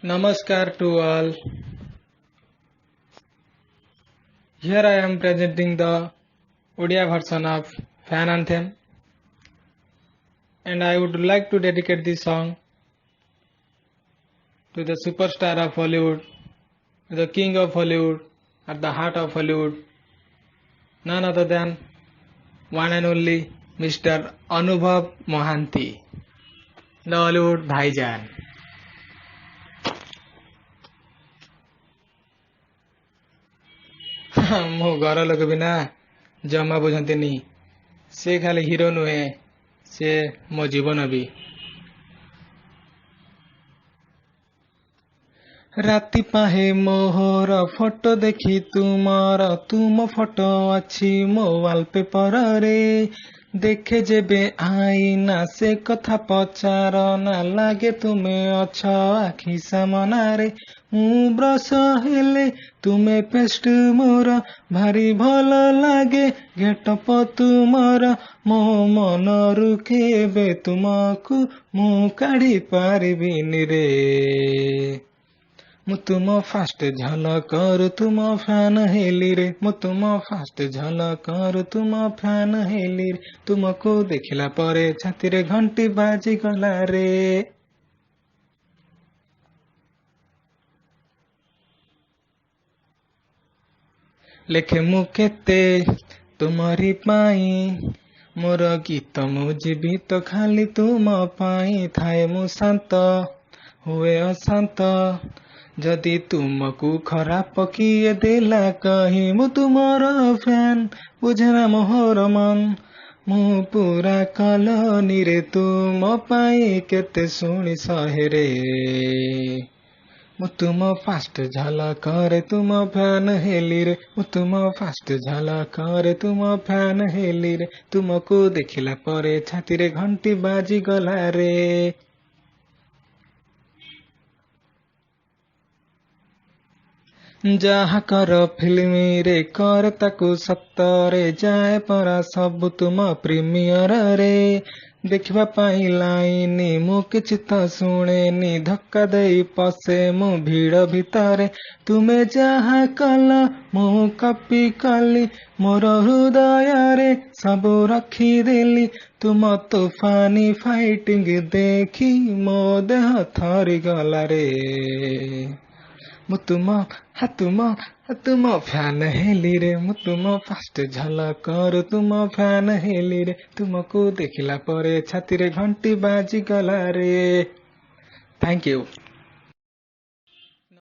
Namaskar to all. Here I am presenting the Odia version of Fan Anthem, and I would like to dedicate this song to the superstar of Hollywood, the king of Hollywood, at the heart of Hollywood, none other than one and only Mr. Anubhav Mohanty, the Hollywood Bhaijan. ମୋ ଘର ଲୋକ ବି ନା ଜମା ବୁଝନ୍ତିନି। ସେ ଖାଲି hero ନୁହେଁ, ସେ ମୋ ଜୀବନ ବି। ରାତି ପାହେ ମୋହର ଫଟୋ ଦେଖି ତୁମ ଫଟୋ ଅଛି ମୋ ୱାଲପେପରରେ। ଦେଖେ ଯେବେ ଆଇନା ସେ କଥା ପଚାର ନା, ଲାଗେ ତୁମେ ଅଛ ଆଖି ସାମନାରେ। ମୁଁ ବ୍ରଶ ହେଲେ ତୁମେ ପେଷ୍ଟ ମୋର, ଭାରି ଭଲ ଲାଗେ ଗେଟପ ତୁମର। ମୋ ମନରୁ କେବେ ତୁମକୁ ମୁଁ କାଢି ପାରିବିନି ରେ। ମୁଁ ତୁମ ଫାଷ୍ଟ ଝଲକରୁ ତୁମ ଫ୍ୟାନ ହେଲି ରେ। ମୁଁ ତୁମ ଫାଷ୍ଟ ଝଲକରୁ ତୁମ ଫ୍ୟାନ ହେଲି ରେ। ତୁମକୁ ଦେଖିଲା ପରେ ଛାତିରେ ଘଣ୍ଟି ବାଜିଗଲା ରେ। ଲେଖେ ମୁଁ କେତେ ତୁମରି ପାଇଁ, ମୋର ଗୀତ ମୁଁ ଜୀବିତ ଖାଲି ତୁମ ପାଇଁ। ଥାଏ ମୁଁ ଶାନ୍ତ, ହୁଏ ଅଶାନ୍ତ, ଯଦି ତୁମକୁ ଖରାପ କିଏ ଦେଲା କହି। ମୁଁ ତୁମର ଫ୍ୟାନ୍, ବୁଝେନା ମୋହର ମନ। ମୁଁ ପୁରା କଲୋନୀରେ ତୁମ ପାଇଁ କେତେ ଶୁଣି ସହେରେ। ମୁଁ ତୁମ ଫାଷ୍ଟ ଝଲକରେ ତୁମ ଫ୍ୟାନ ହେଲି ରେ। ମୁଁ ତୁମ ଫାଷ୍ଟ ଝଲକରେ ତୁମ ଫ୍ୟାନ ହେଲି ରେ। ତୁମକୁ ଦେଖିଲା ପରେ ଛାତିରେ ଘଣ୍ଟି ବାଜିଗଲା ରେ। ଯାହା କର ଫିଲ୍ମରେ କର ତାକୁ ସତରେ, ଯାଏ ପରା ସବୁ ତୁମ ପ୍ରିମିୟରରେ। ଦେଖିବା ପାଇଁ ଲାଇନି ମୁଁ କିଛି ତ ଶୁଣେନି, ଧକ୍କା ଦେଇ ପଶେ ମୁଁ ଭିଡ଼ ଭିତରେ। ତୁମେ ଯାହା କଲ ମୁଁ କପି କଲି, ମୋର ହୃଦୟରେ ସବୁ ରଖିଦେଲି। ତୁମ ତୋଫାନି ଫାଇଟିଂ ଦେଖି ମୋ ଦେହ ଥରିଗଲା ରେ। ମୁଁ ତୁମ ଫ୍ୟାନ ହେଲି ରେ। ମୁଁ ତୁମ ଫାଷ୍ଟ ଝଲକରୁ ତୁମ ଫ୍ୟାନ ହେଲି ରେ। ତୁମକୁ ଦେଖିଲା ପରେ ଛାତିରେ ଘଣ୍ଟି ବାଜିଗଲା ରେ। Thank you.